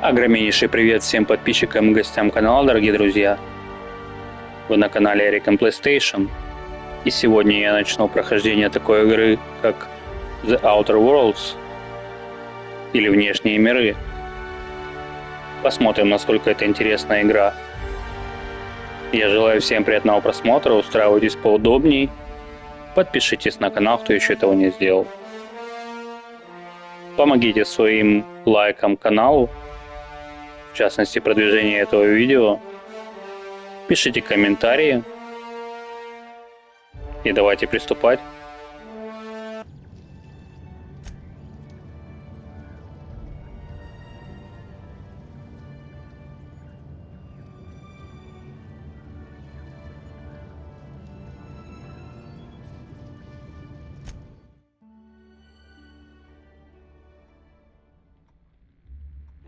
Огромнейший привет всем подписчикам и гостям канала, дорогие друзья. Вы на канале Recon PlayStation. И сегодня я начну прохождение такой игры, как The Outer Worlds, или Внешние миры. Посмотрим, насколько это интересная игра. Я желаю всем приятного просмотра, устраивайтесь поудобней. Подпишитесь на канал, кто еще этого не сделал. Помогите своим лайком каналу, в частности продвижение этого видео. Пишите комментарии. И давайте приступать.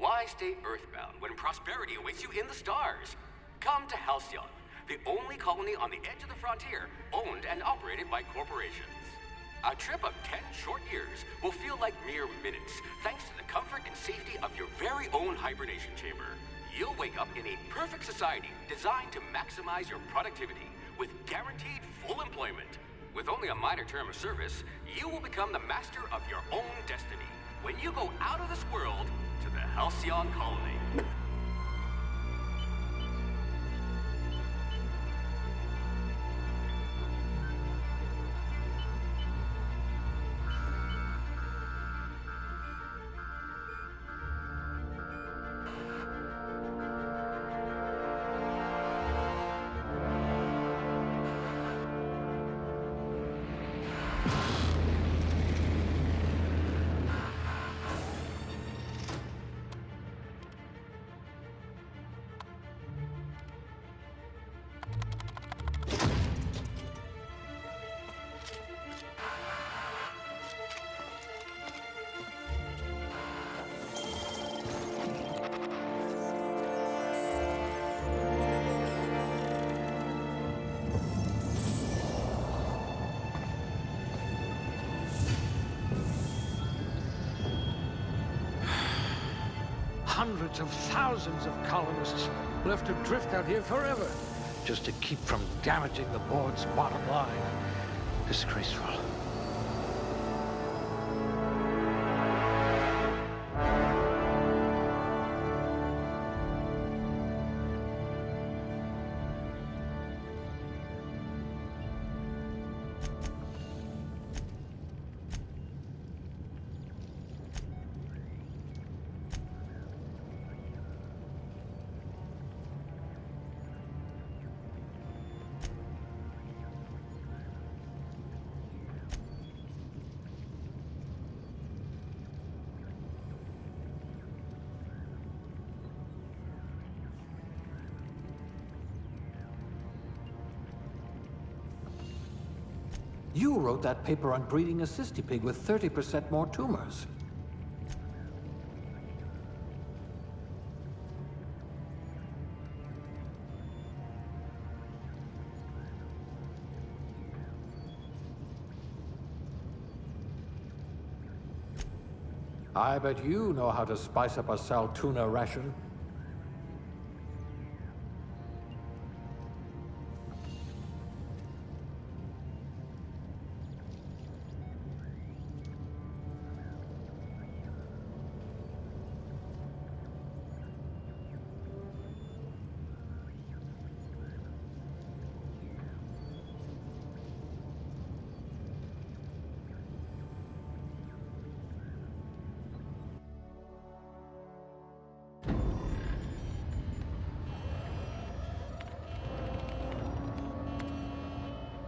Why stay earthbound when prosperity awaits you in the stars? Come to Альциону, the only colony on the edge of the frontier, owned and operated by corporations. A trip of 10 short years will feel like mere minutes, thanks to the comfort and safety of your very own hibernation chamber. You'll wake up in a perfect society designed to maximize your productivity, with guaranteed full employment. With only a minor term of service, you will become the master of your own destiny when you go out of this world to the Альциону colony. Hundreds of thousands of colonists will have to drift out here forever just to keep from damaging the board's bottom line. Disgraceful. You wrote that paper on breeding a cystipig with 30% more tumors. I bet you know how to spice up a sal tuna ration.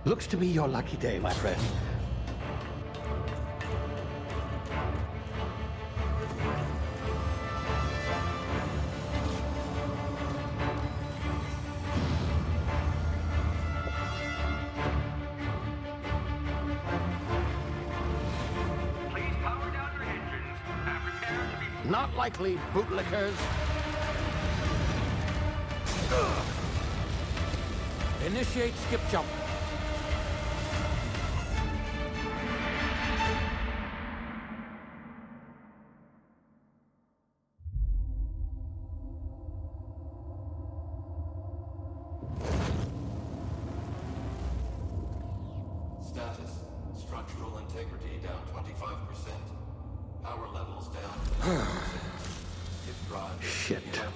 Looks to be your lucky day, my friend. Please power down your engines and prepare to be... Not likely, bootlickers. Initiate skip jump. integrity down 25%. Power levels down 10%. Its drive is Shit. evaporated.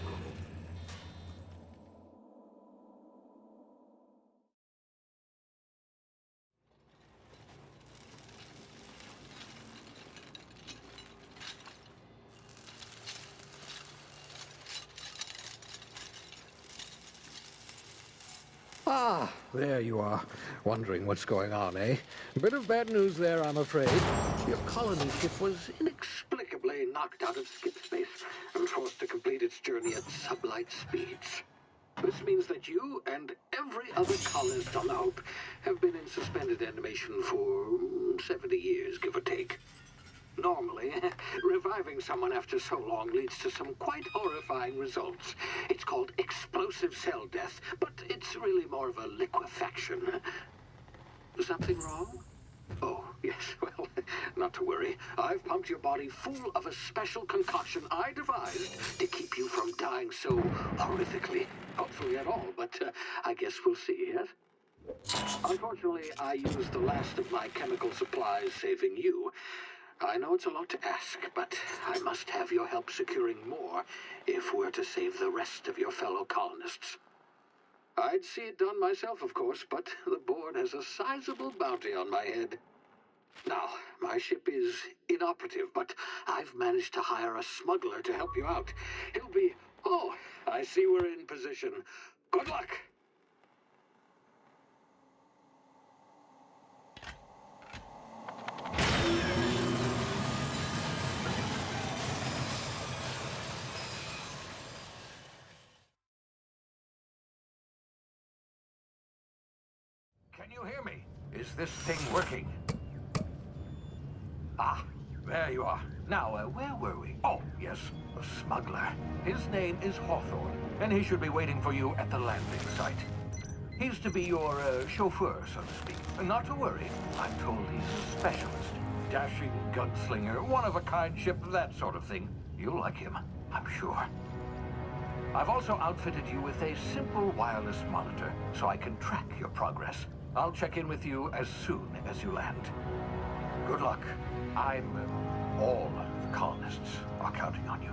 Ah, there you are. Wondering what's going on, eh? Bit of bad news there, I'm afraid. Your colony ship was inexplicably knocked out of skip space and forced to complete its journey at sublight speeds. This means that you and every other colonist on the Hope have been in suspended animation for 70 years, give or take. Normally, reviving someone after so long leads to some quite horrifying results. It's called explosive cell death, but it's really more of a liquefaction. Something wrong? Oh, yes, well, not to worry. I've pumped your body full of a special concoction I devised to keep you from dying so horrifically. Hopefully at all, but I guess we'll see, yes? Unfortunately, I used the last of my chemical supplies saving you. I know it's a lot to ask, but I must have your help securing more if we're to save the rest of your fellow colonists. I'd see it done myself, of course, but the board has a sizable bounty on my head. Now, my ship is inoperative, but I've managed to hire a smuggler to help you out. He'll be... Oh, I see we're in position. Good luck! Can you hear me? Is this thing working? Ah, there you are. Now, where were we? Oh, yes, the smuggler. His name is Hawthorne, and he should be waiting for you at the landing site. He's to be your chauffeur, so to speak. Not to worry, I'm told he's a specialist. Dashing gunslinger, one-of-a-kind ship, that sort of thing. You'll like him, I'm sure. I've also outfitted you with a simple wireless monitor, so I can track your progress. I'll check in with you as soon as you land. Good luck. All the colonists are counting on you.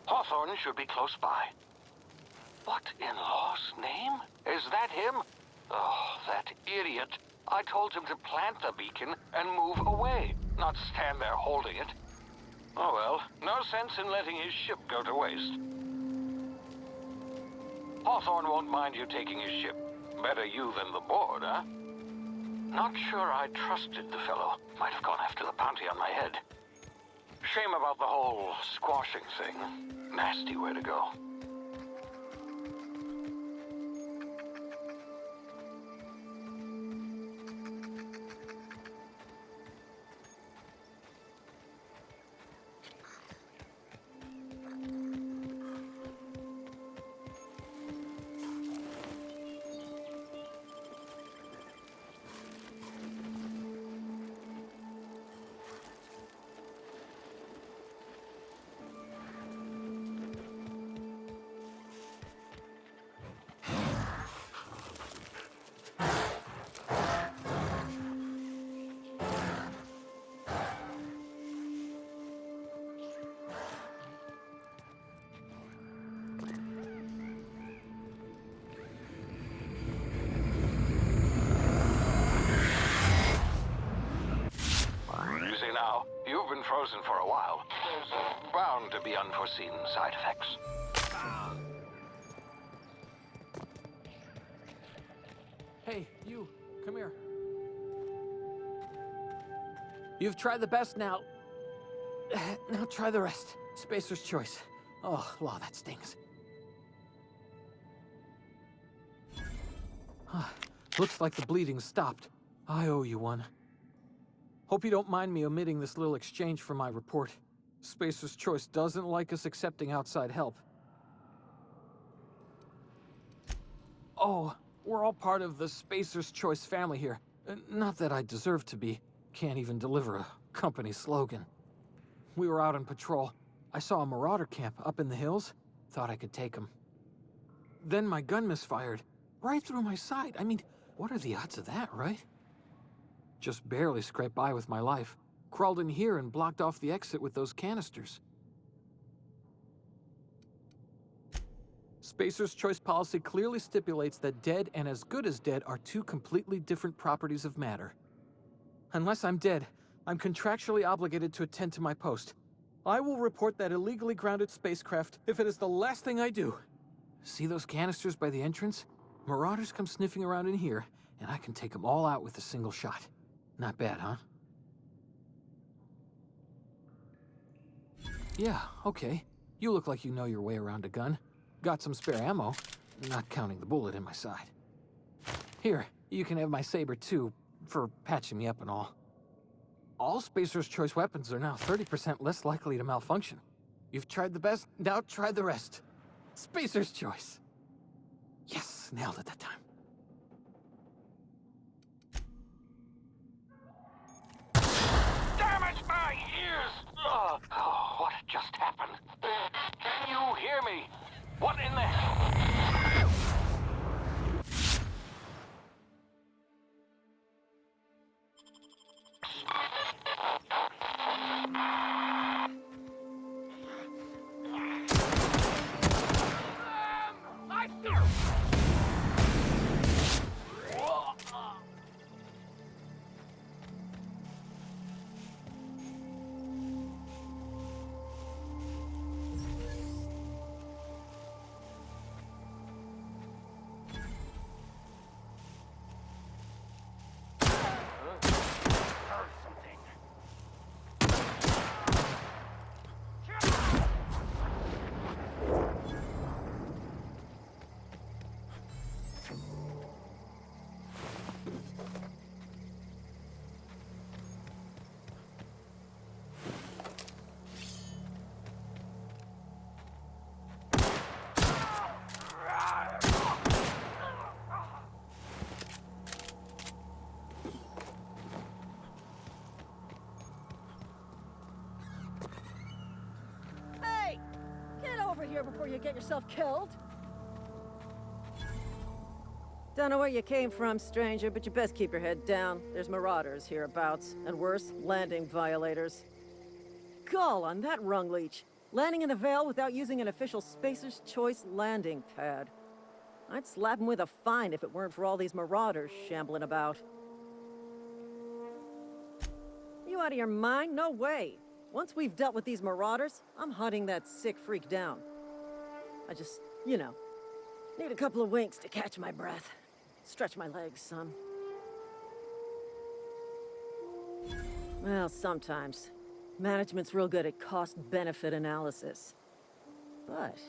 Hawthorne should be close by. What in law's name? Is that him? Oh, that idiot. I told him to plant the beacon and move away, not stand there holding it. Oh well, no sense in letting his ship go to waste. Hawthorne won't mind you taking his ship. Better you than the board, huh? Not sure I trusted the fellow. Might have gone after the bounty on my head. Shame about the whole squashing thing. Nasty way to go. Now, you've been frozen for a while. There's bound to be unforeseen side effects. Hey, you, come here. You've tried the best now. Now try the rest. Spacer's choice. Oh, law, that stings. Looks like the bleeding stopped. I owe you one. Hope you don't mind me omitting this little exchange from my report. Spacer's Choice doesn't like us accepting outside help. Oh, we're all part of the Spacer's Choice family here. Not that I deserve to be. Can't even deliver a company slogan. We were out on patrol. I saw a marauder camp up in the hills. Thought I could take them. Then my gun misfired. Right through my side. I mean, what are the odds of that, right? Just barely scraped by with my life. Crawled in here and blocked off the exit with those canisters. Spacer's Choice policy clearly stipulates that dead and as good as dead are two completely different properties of matter. Unless I'm dead, I'm contractually obligated to attend to my post. I will report that illegally grounded spacecraft if it is the last thing I do. See those canisters by the entrance? Marauders come sniffing around in here, and I can take them all out with a single shot. Not bad, huh? Yeah, okay. You look like you know your way around a gun. Got some spare ammo, not counting the bullet in my side. Here, you can have my saber too, for patching me up and all. All Spacer's Choice weapons are now 30% less likely to malfunction. You've tried the best, now try the rest. Spacer's Choice. Yes, nailed it that time. Damn it, my ears! Oh, what just happened? Can you hear me? What in the hell? Here before you get yourself killed. Don't know where you came from, stranger, but you best keep your head down. There's marauders hereabouts, and worse, landing violators. Gall on that rung leech. Landing in the Vale without using an official Spacer's Choice landing pad. I'd slap him with a fine if it weren't for all these marauders shambling about. You out of your mind? No way. Once we've dealt with these marauders, I'm hunting that sick freak down. I just, you know, need a couple of winks to catch my breath. Stretch my legs, son. Well, sometimes. Management's real good at cost-benefit analysis. But,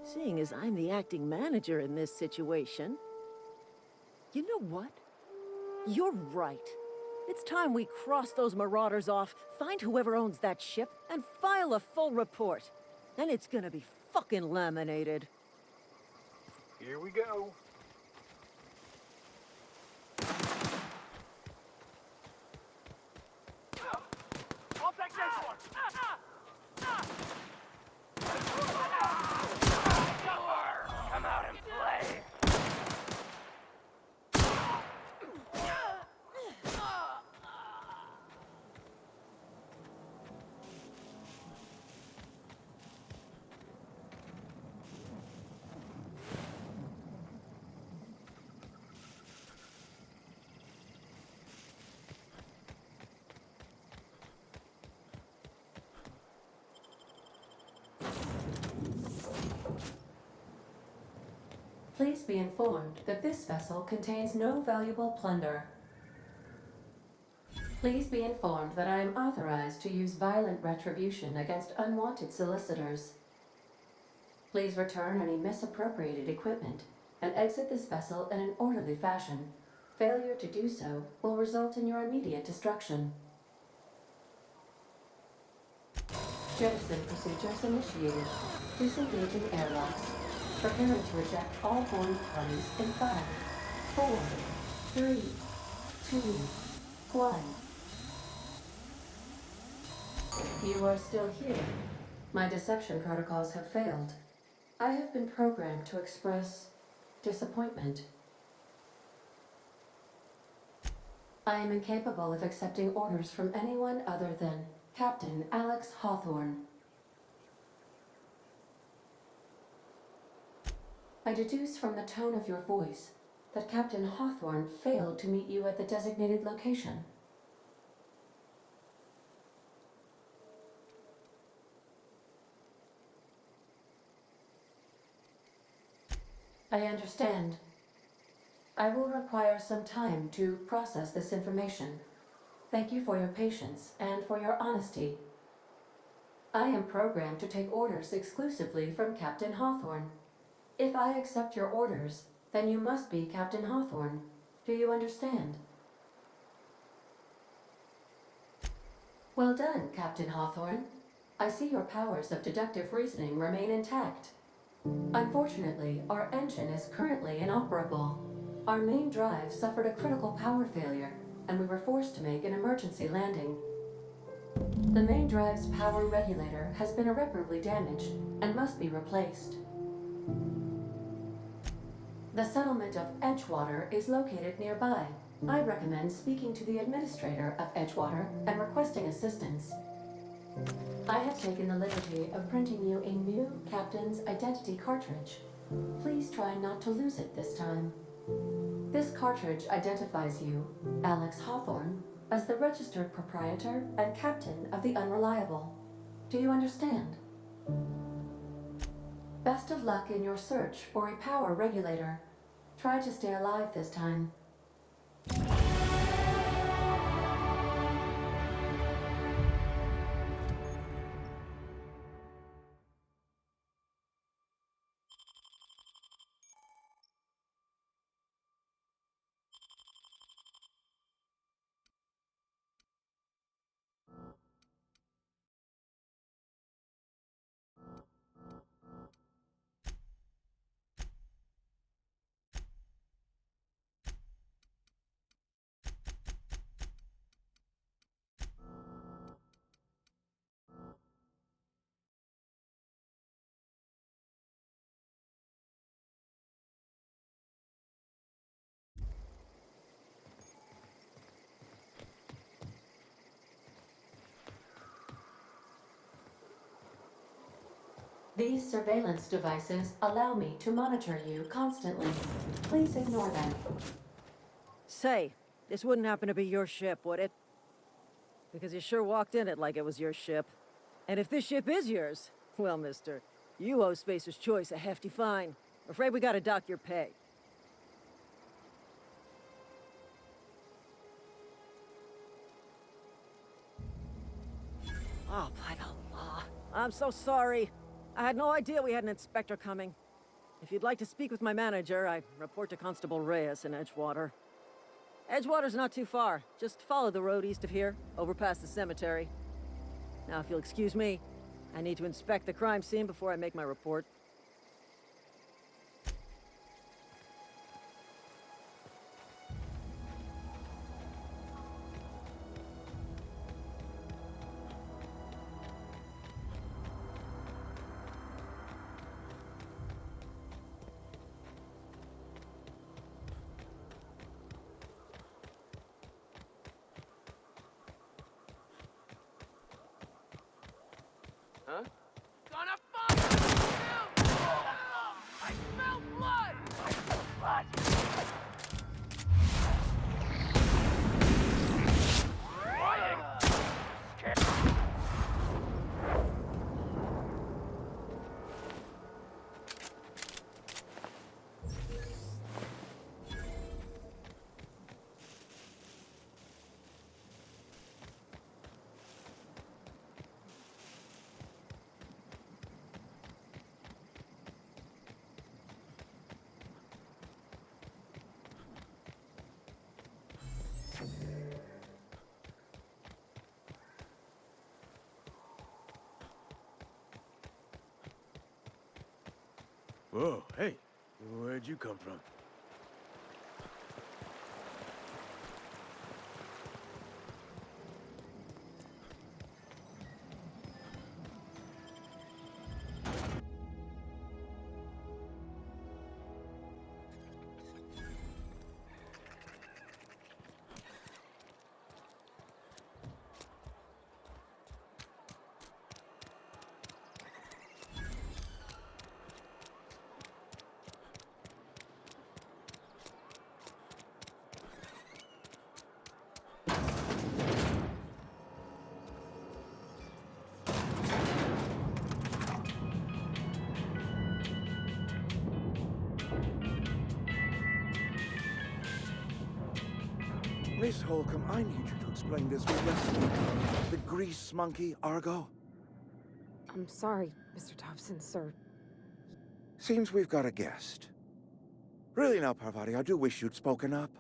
seeing as I'm the acting manager in this situation, you know what? You're right. It's time we cross those marauders off, find whoever owns that ship, and file a full report. And it's gonna be fucking laminated. Here we go. I'll take this one. Come out and play. Please be informed that this vessel contains no valuable plunder. Please be informed that I am authorized to use violent retribution against unwanted solicitors. Please return any misappropriated equipment and exit this vessel in an orderly fashion. Failure to do so will result in your immediate destruction. Jettison procedures initiated. Disengaging airlocks. Preparing to eject all boarding parties in 5, 4, 3, 2, 1. You are still here. My deception protocols have failed. I have been programmed to express disappointment. I am incapable of accepting orders from anyone other than Captain Alex Hawthorne. I deduce from the tone of your voice that Captain Hawthorne failed to meet you at the designated location. I understand. I will require some time to process this information. Thank you for your patience and for your honesty. I am programmed to take orders exclusively from Captain Hawthorne. If I accept your orders, then you must be Captain Hawthorne. Do you understand? Well done, Captain Hawthorne. I see your powers of deductive reasoning remain intact. Unfortunately, our engine is currently inoperable. Our main drive suffered a critical power failure, and we were forced to make an emergency landing. The main drive's power regulator has been irreparably damaged and must be replaced. The settlement of Edgewater is located nearby. I recommend speaking to the administrator of Edgewater and requesting assistance. I have taken the liberty of printing you a new Captain's Identity cartridge. Please try not to lose it this time. This cartridge identifies you, Alex Hawthorne, as the registered proprietor and captain of the Unreliable. Do you understand? Best of luck in your search for a power regulator. Try to stay alive this time. These surveillance devices allow me to monitor you constantly. Please ignore them. Say, this wouldn't happen to be your ship, would it? Because you sure walked in it like it was your ship. And if this ship is yours, well, mister, you owe Spacer's Choice a hefty fine. Afraid we gotta dock your pay. Oh, by the law. I'm so sorry. I had no idea we had an inspector coming. If you'd like to speak with my manager, I report to Constable Reyes in Edgewater. Edgewater's not too far. Just follow the road east of here, over past the cemetery. Now, if you'll excuse me, I need to inspect the crime scene before I make my report. Huh? Gonna fuck you! Whoa, hey, where'd you come from? Miss Holcomb, I need you to explain this with the grease monkey, Argo. I'm sorry, Mr. Thompson, sir. Seems we've got a guest. Really now, Parvati, I do wish you'd spoken up.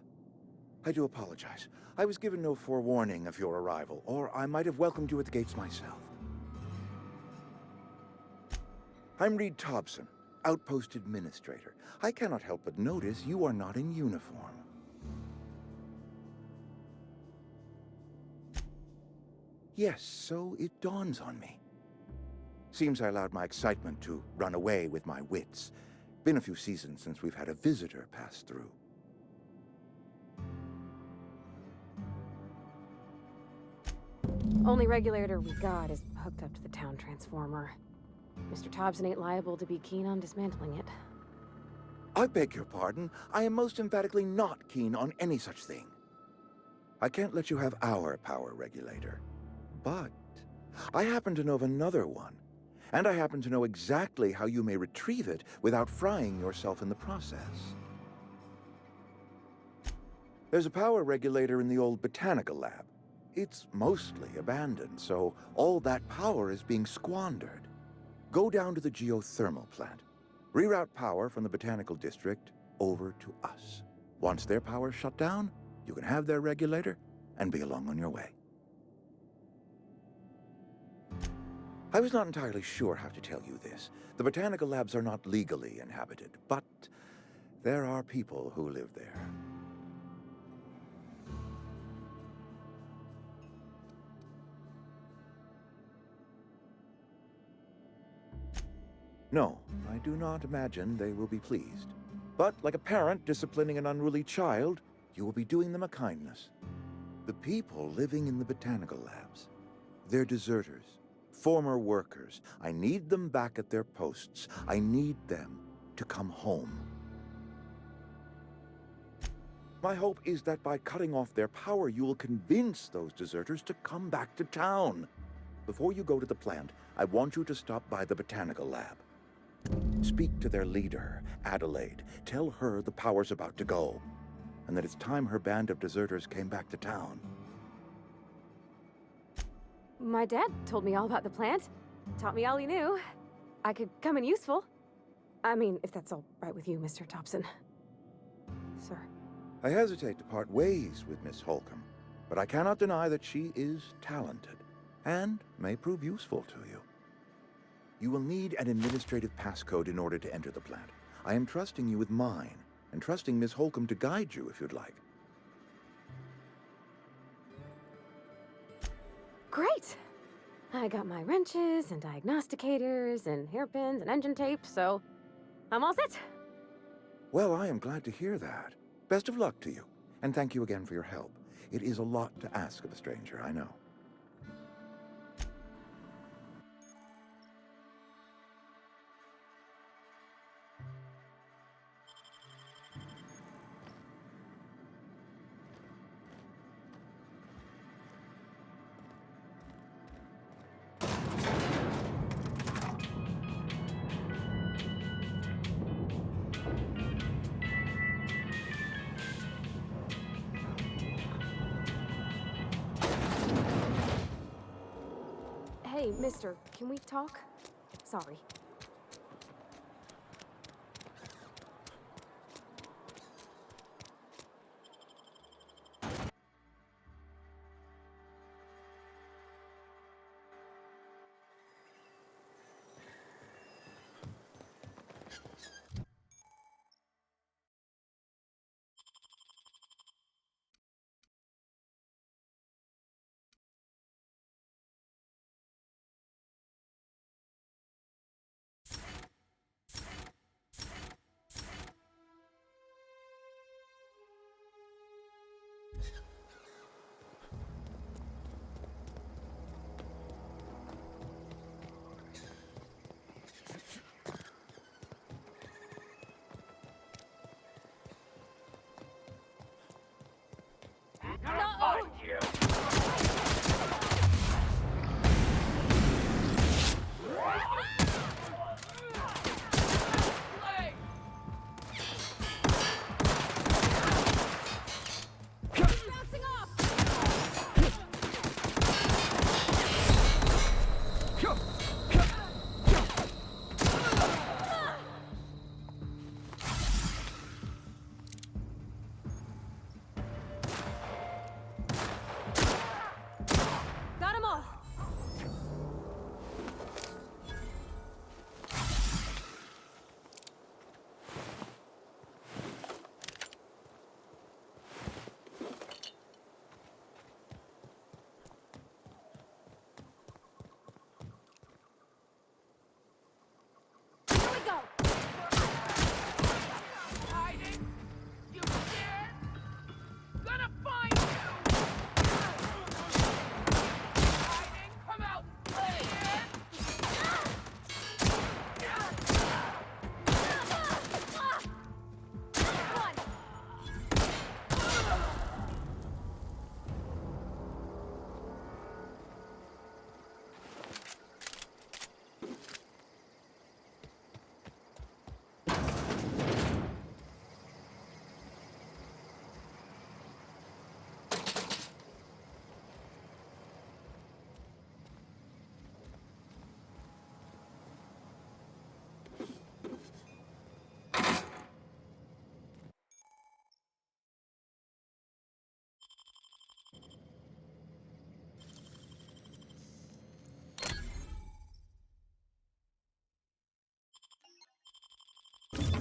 I do apologize. I was given no forewarning of your arrival, or I might have welcomed you at the gates myself. I'm Reed Thompson, Outpost Administrator. I cannot help but notice you are not in uniform. Yes, so it dawns on me. Seems I allowed my excitement to run away with my wits. Been a few seasons since we've had a visitor pass through. Only regulator we got is hooked up to the town transformer. Mr. Thompson ain't liable to be keen on dismantling it. I beg your pardon. I am most emphatically not keen on any such thing. I can't let you have our power regulator. But I happen to know of another one, and I happen to know exactly how you may retrieve it without frying yourself in the process. There's a power regulator in the old botanical lab. It's mostly abandoned, so all that power is being squandered. Go down to the geothermal plant. Reroute power from the botanical district over to us. Once their power's shut down, you can have their regulator and be along on your way. I was not entirely sure how to tell you this. The botanical labs are not legally inhabited, but there are people who live there. No, I do not imagine they will be pleased. But like a parent disciplining an unruly child, you will be doing them a kindness. The people living in the botanical labs, they're deserters. Former workers. I need them back at their posts. I need them to come home. My hope is that by cutting off their power, you will convince those deserters to come back to town. Before you go to the plant, I want you to stop by the botanical lab. Speak to their leader, Adelaide. Tell her the power's about to go, and that it's time her band of deserters came back to town. My dad told me all about the plant. Taught me all he knew. I could come in useful. I mean, if that's all right with you, Mr. Thompson. Sir. I hesitate to part ways with Miss Holcomb, but I cannot deny that she is talented, and may prove useful to you. You will need an administrative passcode in order to enter the plant. I am trusting you with mine, and trusting Miss Holcomb to guide you if you'd like. Great! I got my wrenches and diagnosticators and hairpins and engine tape, so I'm all set. Well, I am glad to hear that. Best of luck to you, and thank you again for your help. It is a lot to ask of a stranger, I know. Hey, mister, can we talk? Sorry.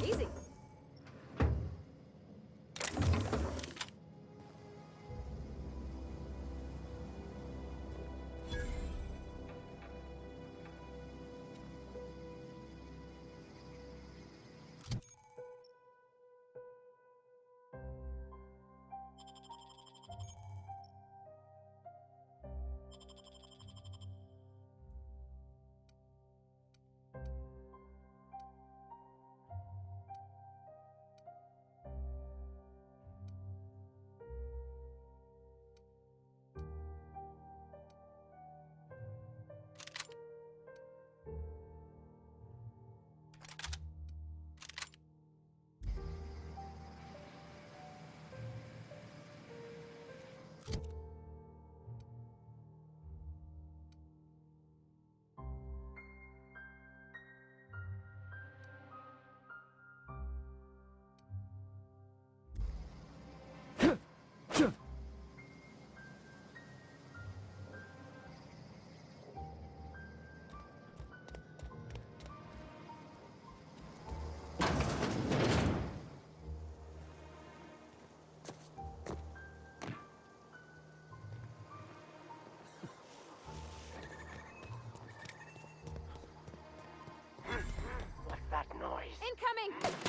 Easy. That noise. Incoming!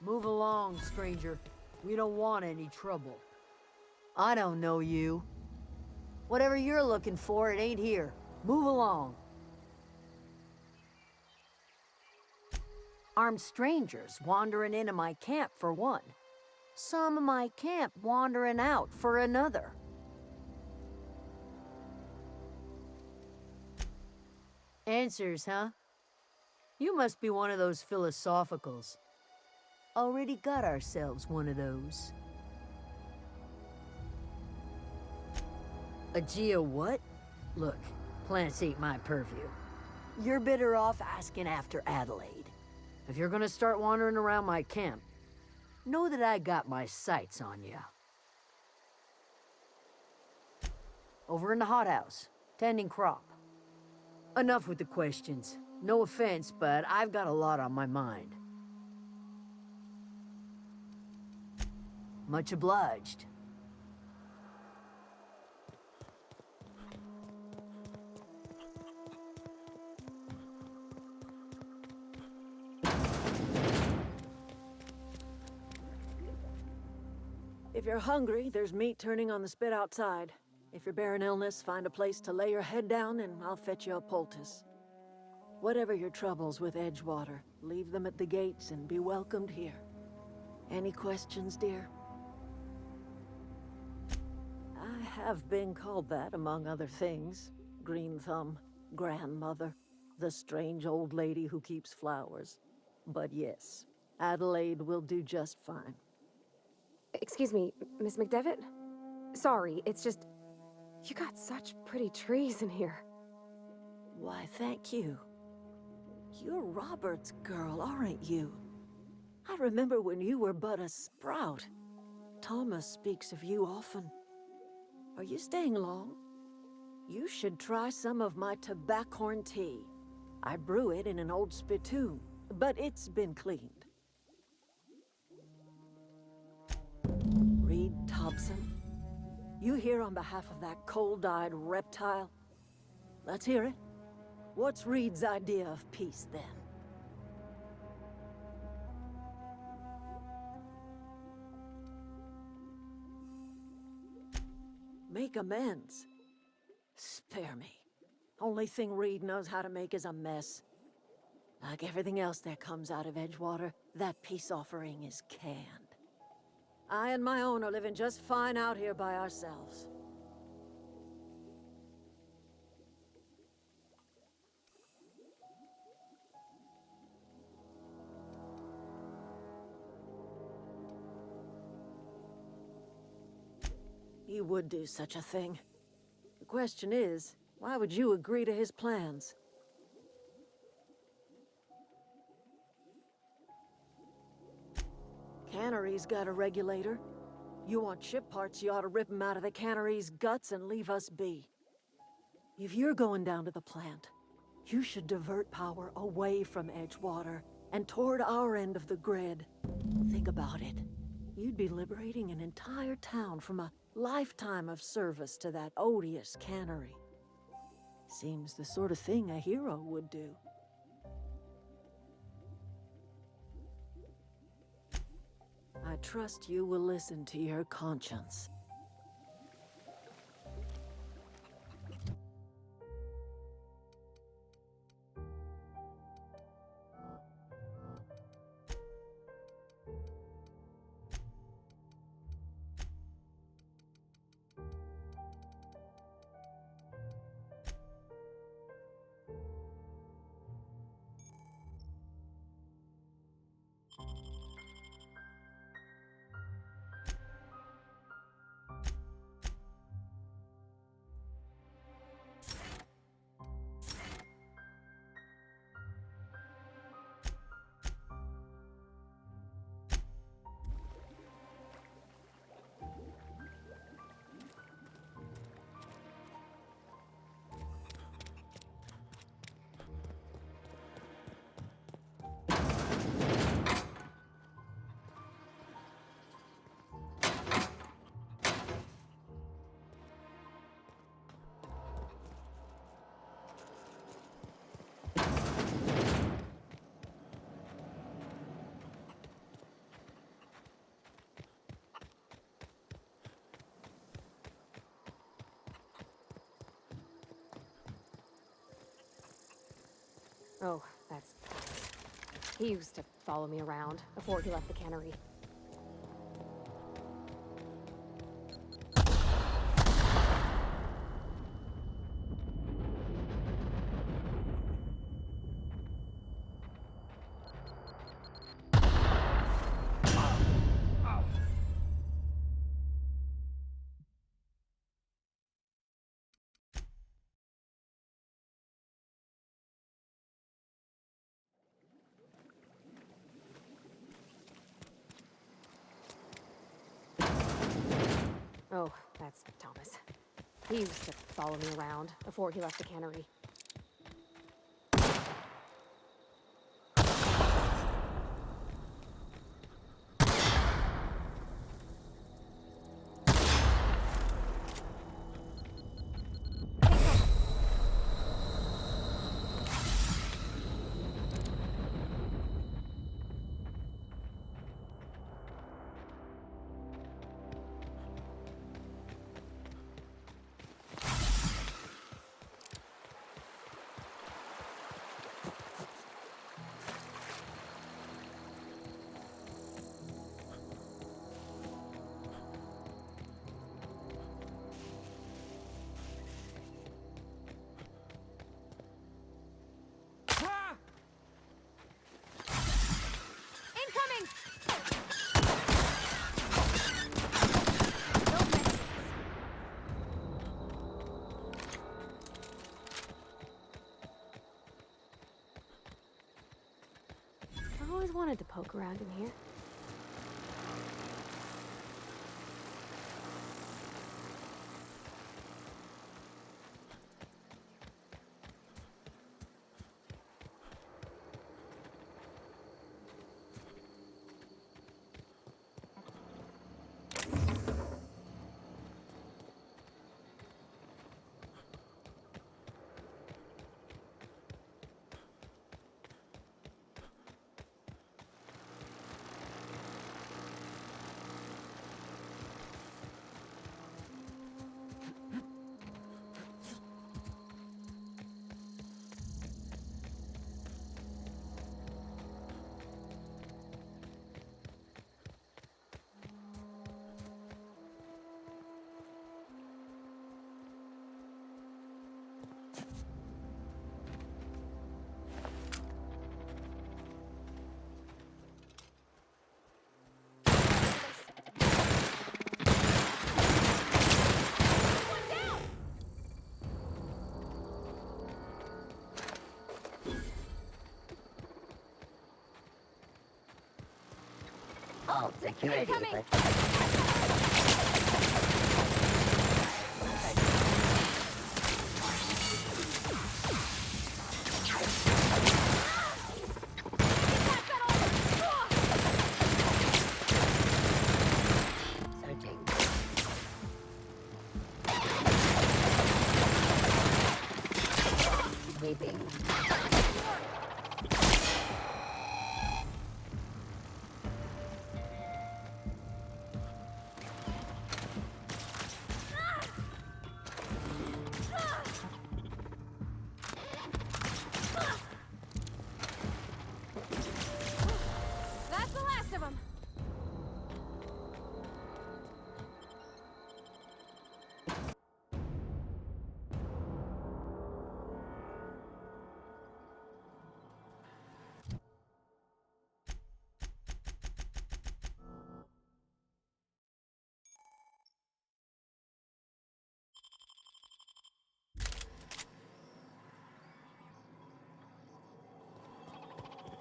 Move along, stranger. We don't want any trouble. I don't know you. Whatever you're looking for, it ain't here. Move along. Armed strangers wandering into my camp for one. Some of my camp wandering out for another. Answers, huh? You must be one of those philosophicals. Already got ourselves one of those. A geo what? Look, plants ain't my purview. You're better off asking after Adelaide. If you're gonna start wandering around my camp, know that I got my sights on you. Over in the hothouse, tending crop. Enough with the questions. No offense, but I've got a lot on my mind. Much obliged. If you're hungry, there's meat turning on the spit outside. If you're bearing illness, find a place to lay your head down and I'll fetch you a poultice. Whatever your troubles with Edgewater, leave them at the gates and be welcomed here. Any questions, dear? I have been called that, among other things. Green Thumb, grandmother, the strange old lady who keeps flowers. But yes, Adelaide will do just fine. Excuse me, Miss McDevitt? Sorry, it's just... You got such pretty trees in here. Why, thank you. You're Robert's girl, aren't you? I remember when you were but a sprout. Thomas speaks of you often. Are you staying long? You should try some of my tobaccorn tea. I brew it in an old spittoon, but it's been cleaned. Reed Thompson? You here on behalf of that cold-eyed reptile? Let's hear it. What's Reed's idea of peace, then? Make amends. Spare me. Only thing Reed knows how to make is a mess. Like everything else that comes out of Edgewater, that peace offering is canned. I and my own are living just fine out here by ourselves. He would do such a thing. The question is, why would you agree to his plans? Cannery's got a regulator. You want ship parts, you ought to rip them out of the cannery's guts and leave us be. If you're going down to the plant, you should divert power away from Edgewater and toward our end of the grid. Think about it. You'd be liberating an entire town from a lifetime of service to that odious cannery. Seems the sort of thing a hero would do. I trust you will listen to your conscience. Oh, that's... He used to follow me around before he left the cannery. Oh, that's Thomas. He used to follow me around before he left the cannery. I've always wanted to poke around in here. All security. Searching. Sweeping.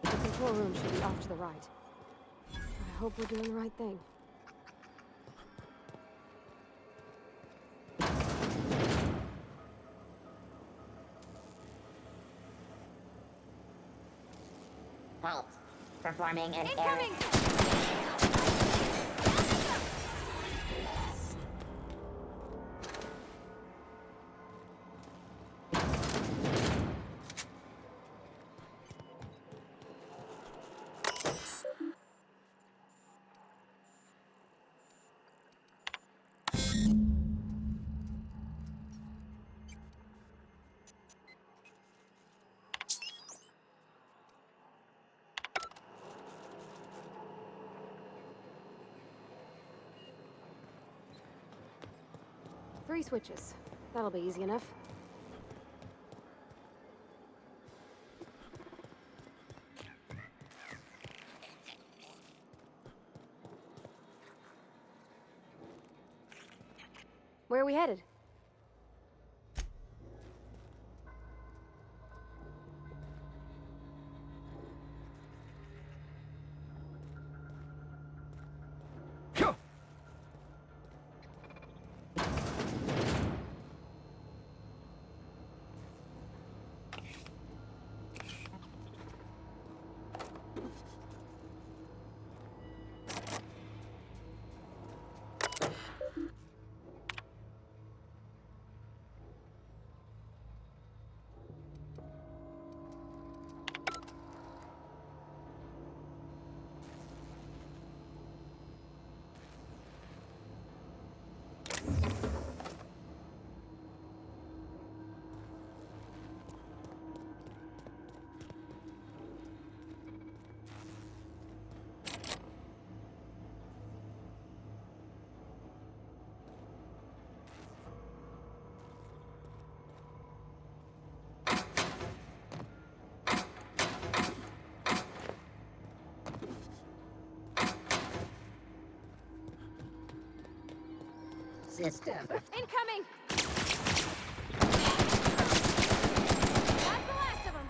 The control room should be off to the right. I hope we're doing the right thing. Halt. Performing an Incoming! 3 switches. That'll be easy enough. Where are we headed? System. Incoming! That's the last of them.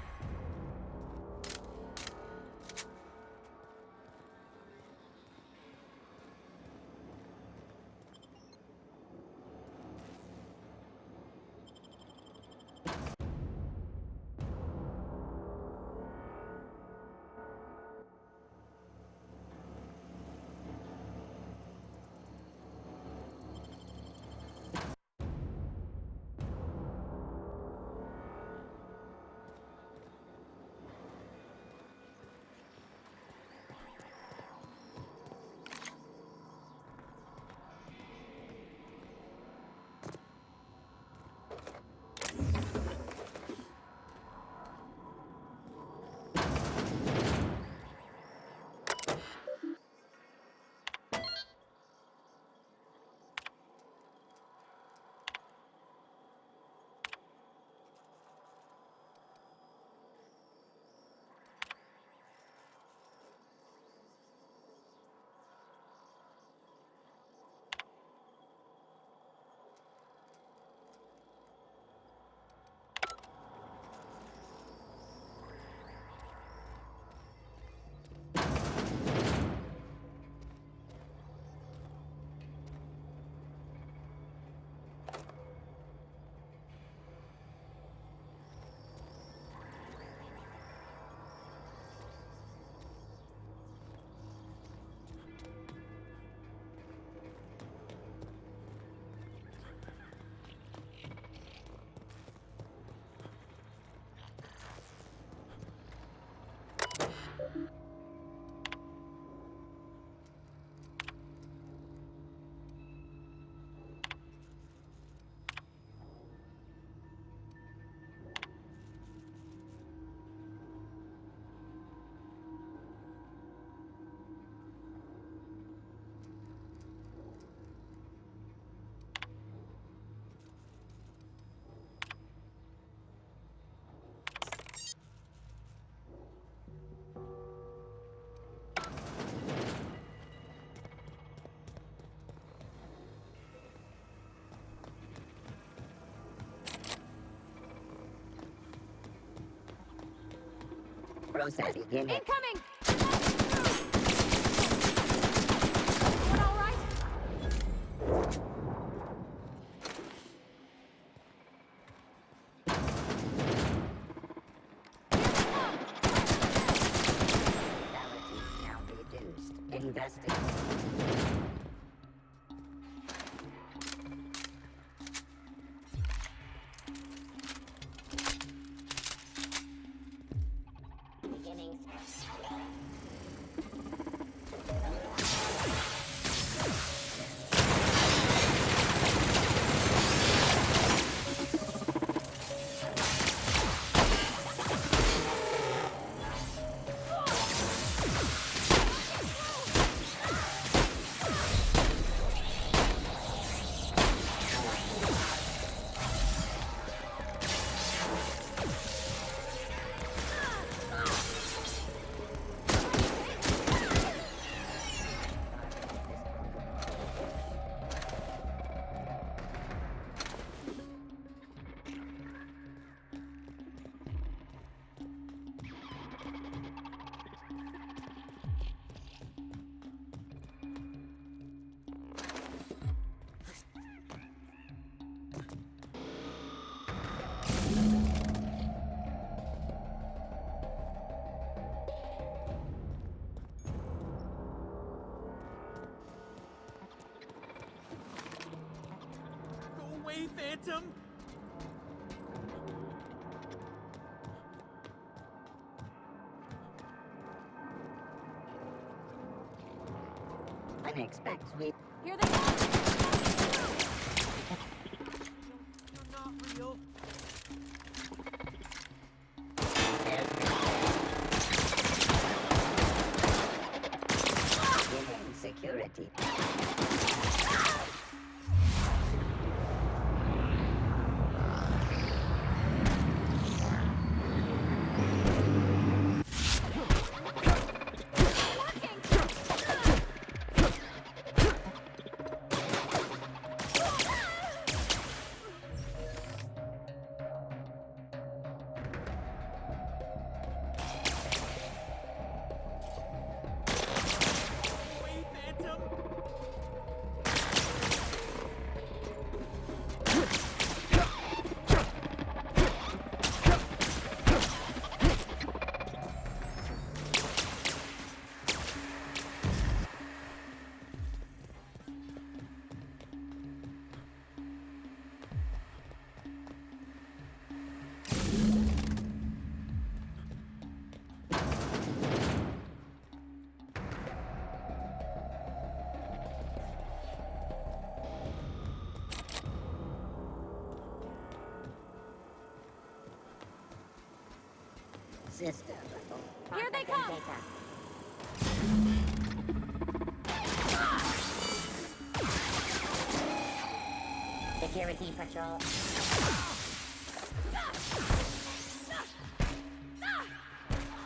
Process beginning. Incoming! Everyone all right? Lethality now reduced. Investigate. away, Phantom! Unexpected. Here they come! You're not real. Giving security. System. Here they come! Security patrol.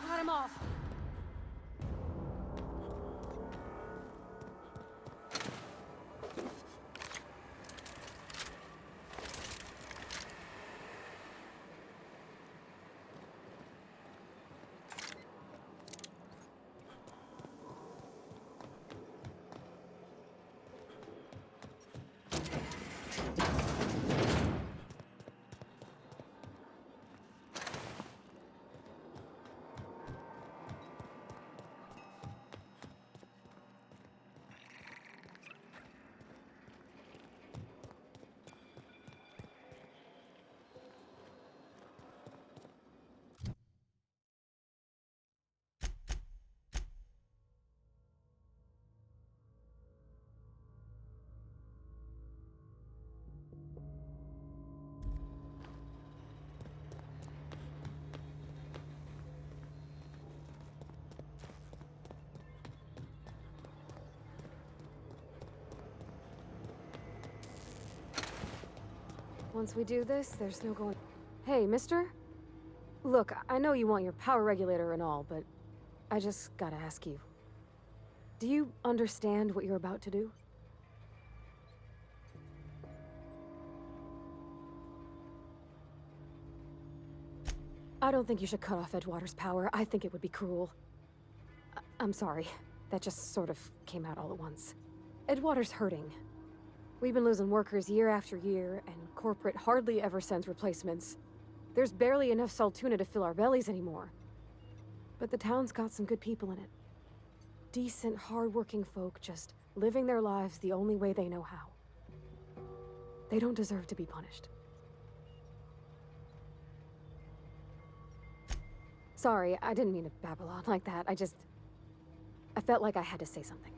Cut him off! Once we do this, there's no going... Hey, mister? Look, I know you want your power regulator and all, but I just gotta ask you. Do you understand what you're about to do? I don't think you should cut off Edgewater's power. I think it would be cruel. I'm sorry. That just sort of came out all at once. Edgewater's hurting. We've been losing workers year after year, and corporate hardly ever sends replacements. There's barely enough Saltuna to fill our bellies anymore. But the town's got some good people in it. Decent, hard-working folk just living their lives the only way they know how. They don't deserve to be punished. Sorry, I didn't mean to babble on like that. I felt like I had to say something.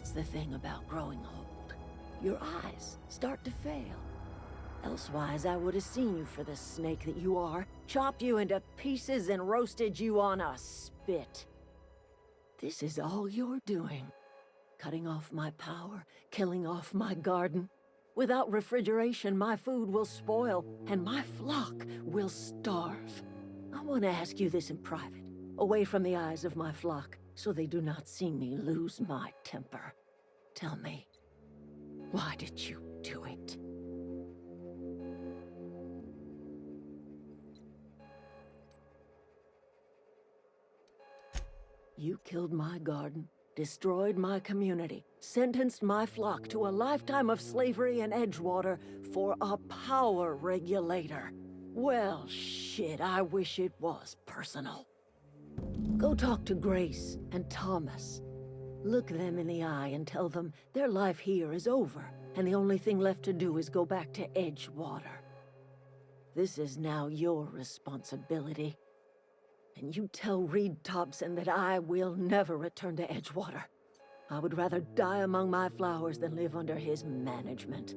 That's the thing about growing old. Your eyes start to fail. Elsewise, I would have seen you for the snake that you are, chopped you into pieces and roasted you on a spit. This is all you're doing. Cutting off my power, killing off my garden. Without refrigeration, my food will spoil, and my flock will starve. I want to ask you this in private, away from the eyes of my flock, so they do not see me lose my temper. Tell me, why did you do it? You killed my garden, destroyed my community, sentenced my flock to a lifetime of slavery in Edgewater for a power regulator. Well, shit, I wish it was personal. Go talk to Grace and Thomas. Look them in the eye and tell them their life here is over, and the only thing left to do is go back to Edgewater. This is now your responsibility. And you tell Reed Thompson that I will never return to Edgewater. I would rather die among my flowers than live under his management.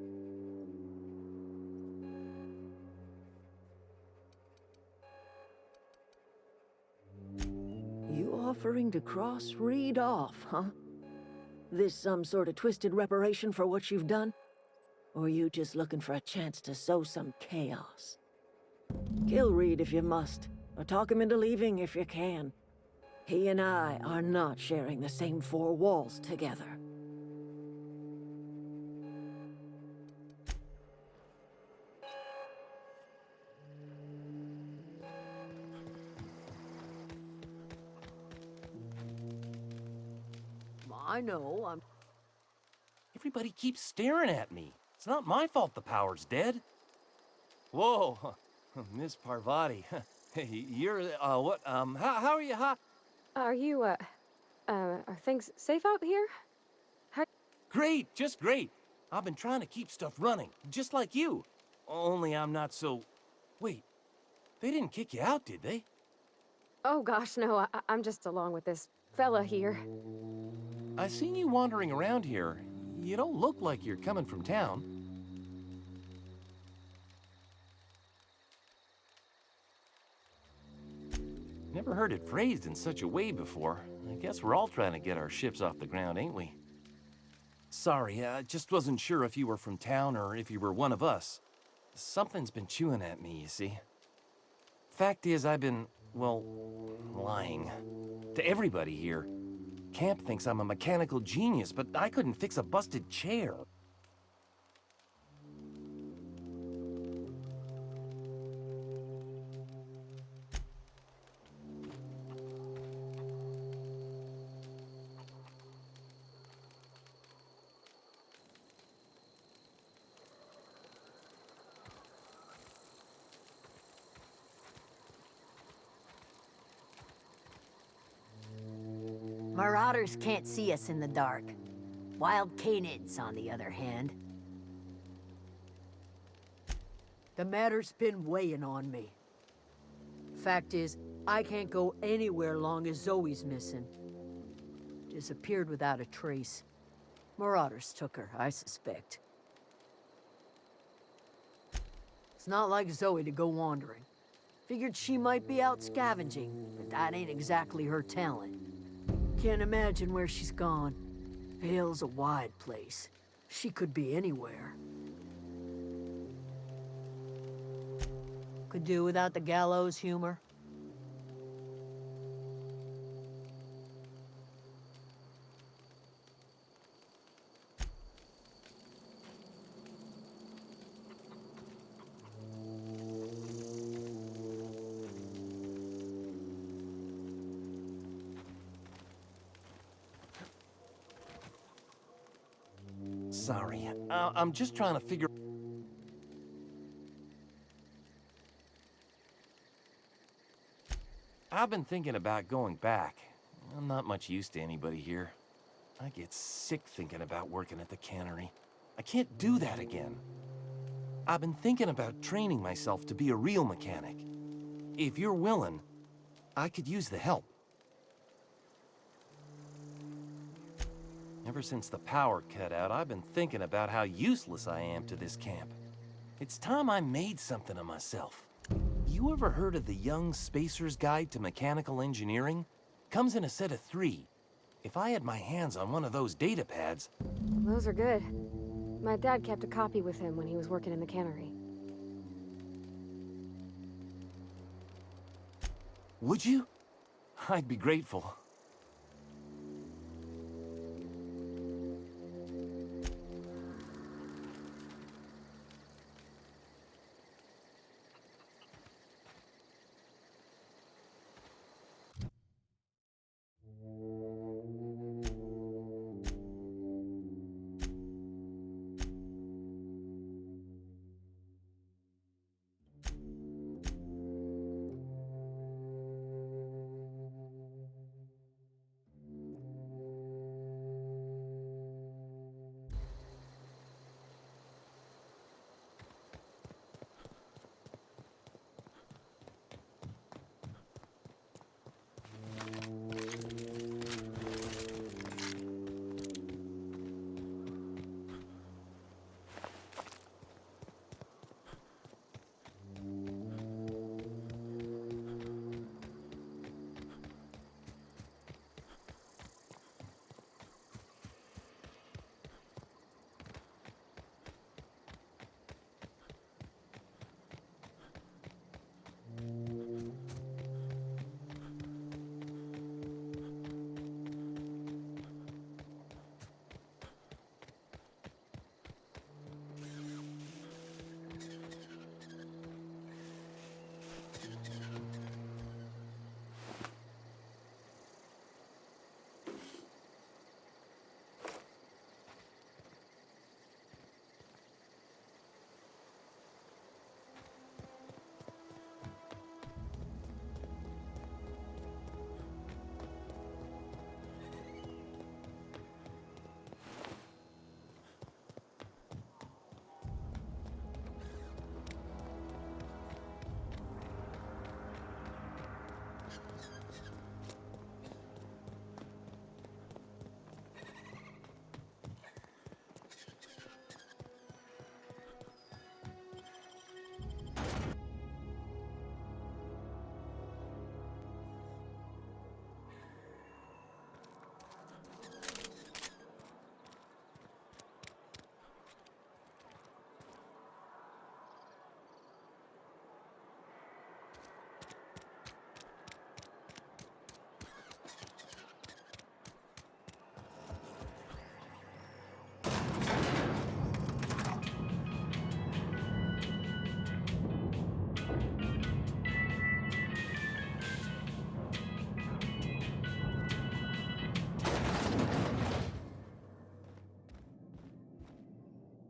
You offering to cross Reed off, huh? This some sort of twisted reparation for what you've done? Or you just looking for a chance to sow some chaos? Kill Reed if you must. Or talk him into leaving if you can. He and I are not sharing the same four walls together. I know, I'm... Everybody keeps staring at me. It's not my fault the power's dead. Whoa, Miss Parvati. Hey, you're, what, how are you, Are you, are things safe out here? Great, just great. I've been trying to keep stuff running, just like you. Only I'm not so... Wait, they didn't kick you out, did they? Oh gosh, no, I'm just along with this fella here. I seen you wandering around here. You don't look like you're coming from town. Never heard it phrased in such a way before. I guess we're all trying to get our ships off the ground, ain't we? Sorry, I just wasn't sure if you were from town or if you were one of us. Something's been chewing at me, you see. Fact is, I've been, well, lying. To everybody here. Camp thinks I'm a mechanical genius, but I couldn't fix a busted chair. Marauders can't see us in the dark. Wild canids, on the other hand. The matter's been weighing on me. Fact is, I can't go anywhere long as Zoe's missing. Disappeared without a trace. Marauders took her, I suspect. It's not like Zoe to go wandering. Figured she might be out scavenging, but that ain't exactly her talent. Can't imagine where she's gone. Vale's a wide place. She could be anywhere. Could do without the gallows humor. Sorry, I'm just trying to figure... I've been thinking about going back. I'm not much use to anybody here. I get sick thinking about working at the cannery. I can't do that again. I've been thinking about training myself to be a real mechanic. If you're willing, I could use the help. Ever since the power cut out, I've been thinking about how useless I am to this camp. It's time I made something of myself. You ever heard of the Young Spacer's Guide to Mechanical Engineering? Comes in a set of 3. If I had my hands on one of those data pads... Those are good. My dad kept a copy with him when he was working in the cannery. Would you? I'd be grateful.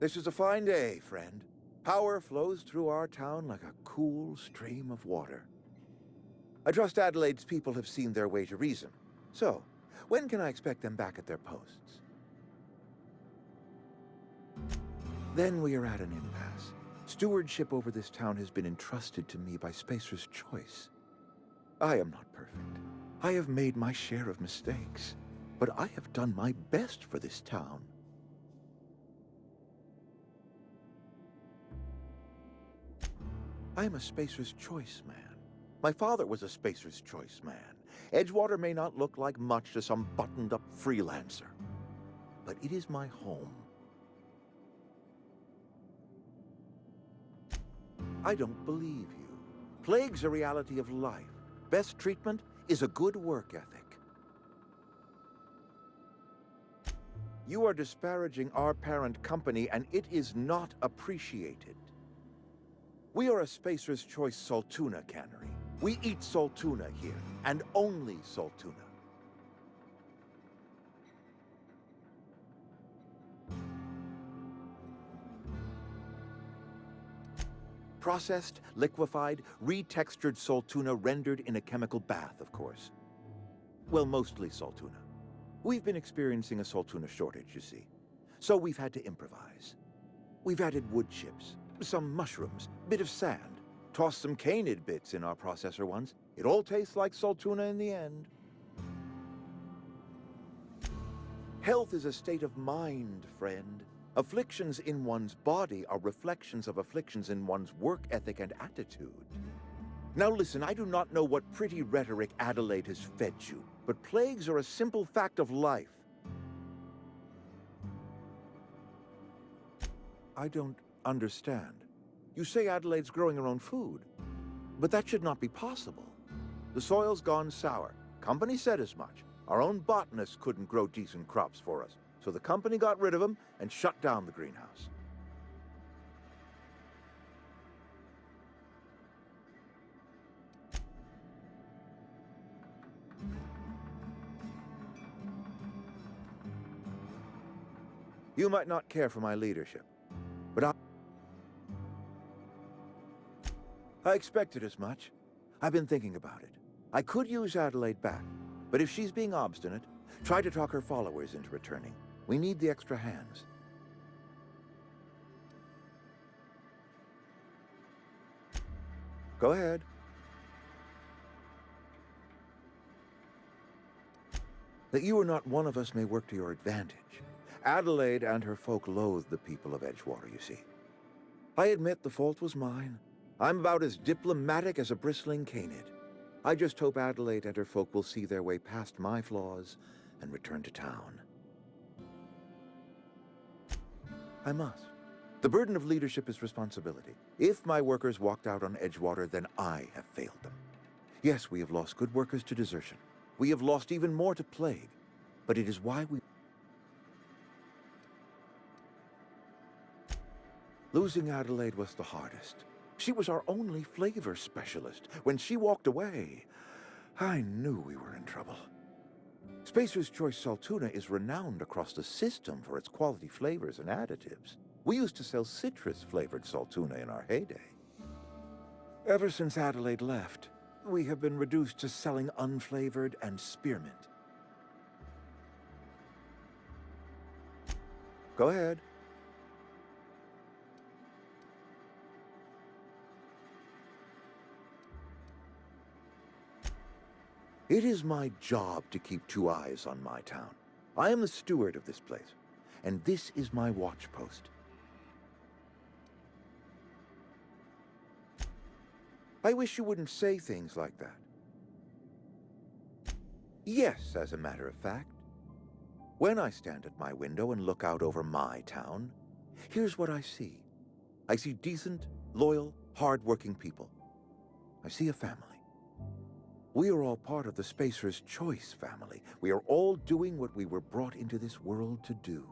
This is a fine day, friend. Power flows through our town like a cool stream of water. I trust Adelaide's people have seen their way to reason. So, when can I expect them back at their posts? Then we are at an impasse. Stewardship over this town has been entrusted to me by Spacer's Choice. I am not perfect. I have made my share of mistakes. But I have done my best for this town. I am a Spacer's Choice man. My father was a Spacer's Choice man. Edgewater may not look like much to some buttoned-up freelancer, but it is my home. I don't believe you. Plague's a reality of life. Best treatment is a good work ethic. You are disparaging our parent company, and it is not appreciated. We are a Spacer's Choice Saltuna cannery. We eat Saltuna here, and only Saltuna. Processed, liquefied, retextured Saltuna rendered in a chemical bath, of course. Well, mostly Saltuna. We've been experiencing a Saltuna shortage, you see. So we've had to improvise. We've added wood chips, some mushrooms, bit of sand, tossed some canid bits in our processor once. It all tastes like Saltuna in the end. Health is a state of mind, friend. Afflictions in one's body are reflections of afflictions in one's work ethic and attitude. Now listen, I do not know what pretty rhetoric Adelaide has fed you, but plagues are a simple fact of life. I don't understand. You say Adelaide's growing her own food, but that should not be possible. The soil's gone sour. Company said as much. Our own botanists couldn't grow decent crops for us, so the company got rid of them and shut down the greenhouse. You might not care for my leadership, but I expected as much. I've been thinking about it. I could use Adelaide back, but if she's being obstinate, try to talk her followers into returning. We need the extra hands. Go ahead. That you are not one of us may work to your advantage. Adelaide and her folk loathe the people of Edgewater, you see. I admit the fault was mine. I'm about as diplomatic as a bristling canid. I just hope Adelaide and her folk will see their way past my flaws and return to town. I must. The burden of leadership is responsibility. If my workers walked out on Edgewater, then I have failed them. Yes, we have lost good workers to desertion. We have lost even more to plague. But it is why we... Losing Adelaide was the hardest. She was our only flavor specialist. When she walked away, I knew we were in trouble. Spacer's Choice Saltuna is renowned across the system for its quality flavors and additives. We used to sell citrus-flavored Saltuna in our heyday. Ever since Adelaide left, we have been reduced to selling unflavored and spearmint. Go ahead. It is my job to keep two eyes on my town. I am the steward of this place, and this is my watch post. I wish you wouldn't say things like that. Yes, as a matter of fact. When I stand at my window and look out over my town, here's what I see. I see decent, loyal, hard-working people. I see a family. We are all part of the Spacer's Choice family. We are all doing what we were brought into this world to do.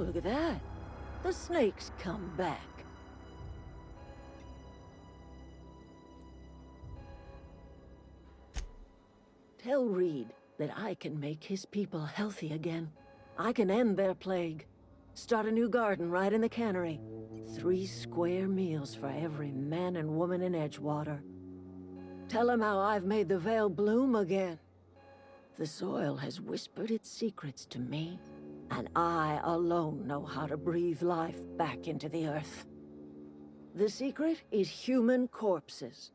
Look at that. The snake's come back. Tell Reed that I can make his people healthy again. I can end their plague. Start a new garden right in the cannery. 3 square meals for every man and woman in Edgewater. Tell him how I've made the Vale bloom again. The soil has whispered its secrets to me, and I alone know how to breathe life back into the earth. The secret is human corpses.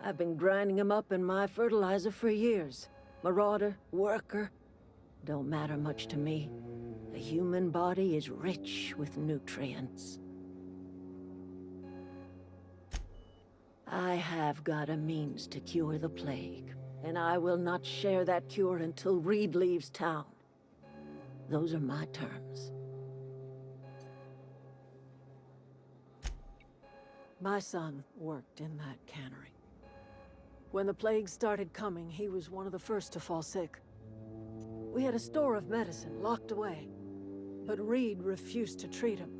I've been grinding them up in my fertilizer for years. Marauder, worker, don't matter much to me. The human body is rich with nutrients. I have got a means to cure the plague, and I will not share that cure until Reed leaves town. Those are my terms. My son worked in that cannery. When the plague started coming, he was one of the first to fall sick. We had a store of medicine locked away, but Reed refused to treat him.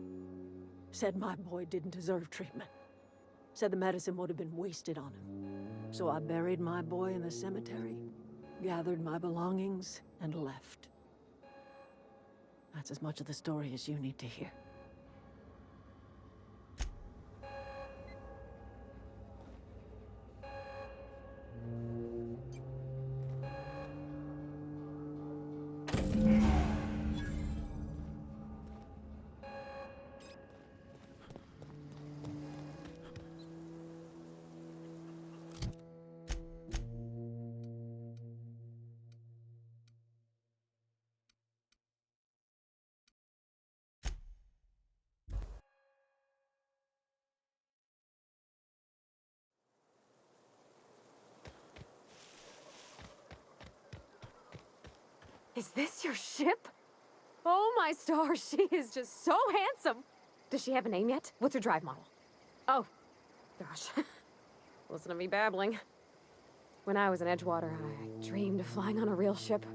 Said my boy didn't deserve treatment. Said the medicine would have been wasted on him. So I buried my boy in the cemetery, gathered my belongings, and left. That's as much of the story as you need to hear. Is this your ship? Oh my stars, she is just so handsome. Does she have a name yet? What's her drive model? Oh, gosh. Listen to me babbling. When I was in Edgewater, I dreamed of flying on a real ship,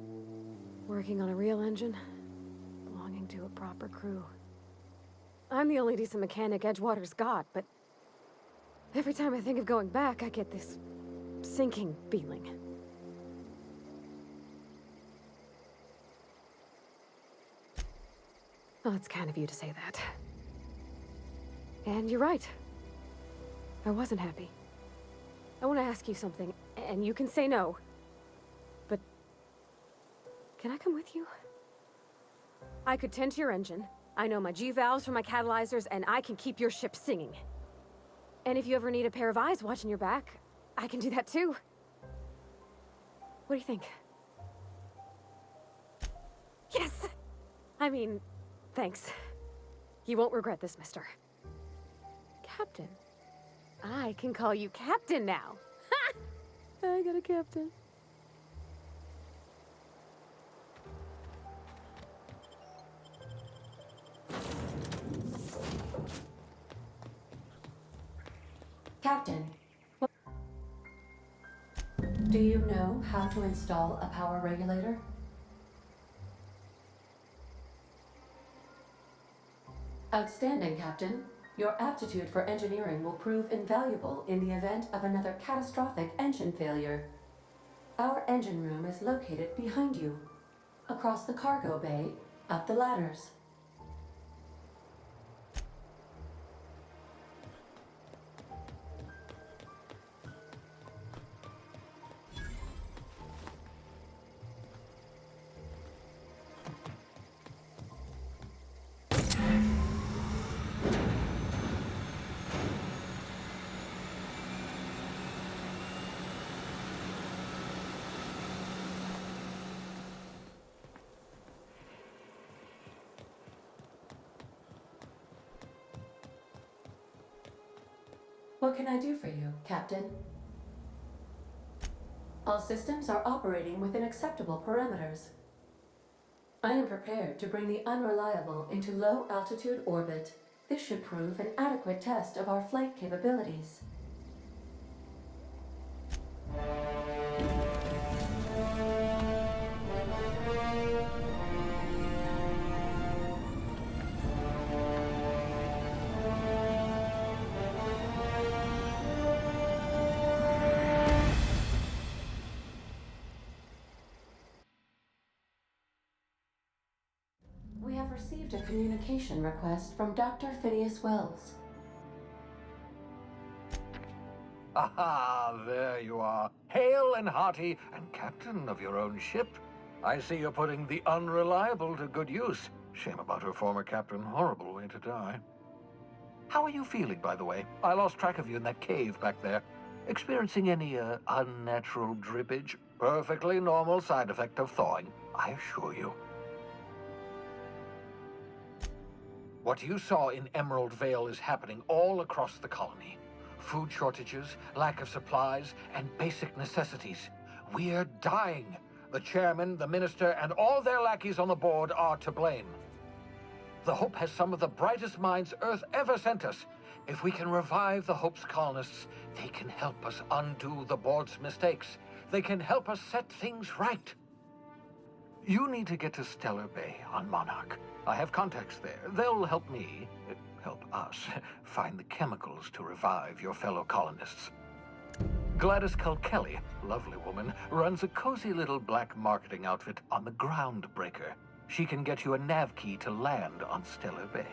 working on a real engine, belonging to a proper crew. I'm the only decent mechanic Edgewater's got, but every time I think of going back, I get this sinking feeling. Well, it's kind of you to say that. And you're right. I wasn't happy. I want to ask you something, and you can say no. But can I come with you? I could tend to your engine. I know my G-valves for my catalyzers, and I can keep your ship singing. And if you ever need a pair of eyes watching your back, I can do that too. What do you think? Yes! I mean, thanks. You won't regret this, mister. Captain. I can call you Captain now. Ha! I got a captain. Captain, do you know how to install a power regulator? Outstanding, Captain. Your aptitude for engineering will prove invaluable in the event of another catastrophic engine failure. Our engine room is located behind you, across the cargo bay, up the ladders. What can I do for you, Captain? All systems are operating within acceptable parameters. I am prepared to bring the unreliable into low-altitude orbit. This should prove an adequate test of our flight capabilities. received a communication request from Dr. Phineas Wells. Aha, there you are. Hale and hearty, and captain of your own ship. I see you're putting the unreliable to good use. Shame about her former captain. Horrible way to die. How are you feeling, by the way? I lost track of you in that cave back there. Experiencing any, unnatural drippage? Perfectly normal side effect of thawing, I assure you. What you saw in Emerald Vale is happening all across the colony. Food shortages, lack of supplies, and basic necessities. We're dying. The chairman, the minister, and all their lackeys on the board are to blame. The Hope has some of the brightest minds Earth ever sent us. If we can revive the Hope's colonists, they can help us undo the board's mistakes. They can help us set things right. You need to get to Stellar Bay on Monarch. I have contacts there. They'll help me, help us, find the chemicals to revive your fellow colonists. Gladys Culkelly, lovely woman, runs a cozy little black marketing outfit on the Groundbreaker. She can get you a nav key to land on Stellar Bay.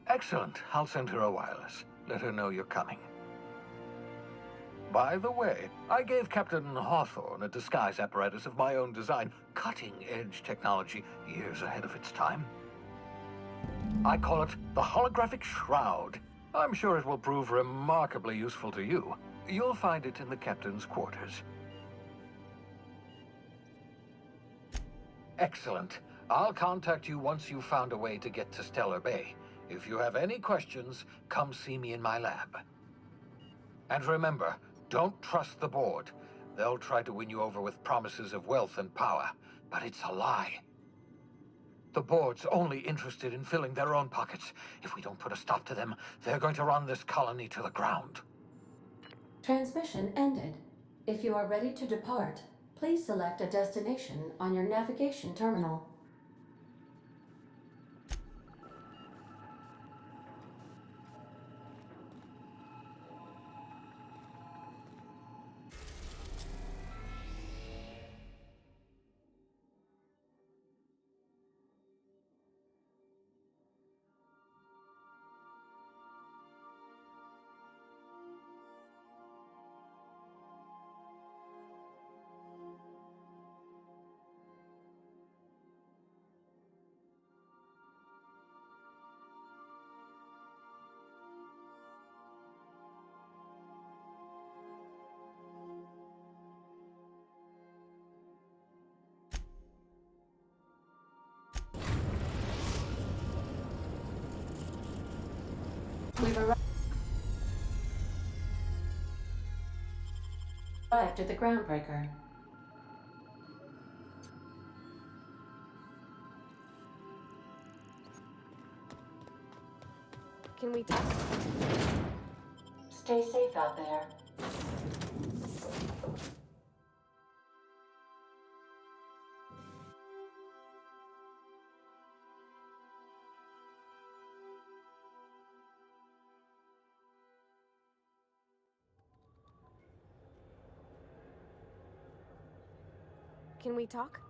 Excellent. I'll send her a wireless. Let her know you're coming. By the way, I gave Captain Hawthorne a disguise apparatus of my own design, cutting-edge technology, years ahead of its time. I call it the Holographic Shroud. I'm sure it will prove remarkably useful to you. You'll find it in the captain's quarters. Excellent. I'll contact you once you've found a way to get to Stellar Bay. If you have any questions, come see me in my lab. And remember, don't trust the board. They'll try to win you over with promises of wealth and power, but it's a lie. The board's only interested in filling their own pockets. If we don't put a stop to them, they're going to run this colony to the ground. Transmission ended. If you are ready to depart, please select a destination on your navigation terminal. We've arrived at the Groundbreaker. Can we talk? Stay safe out there. Can we talk?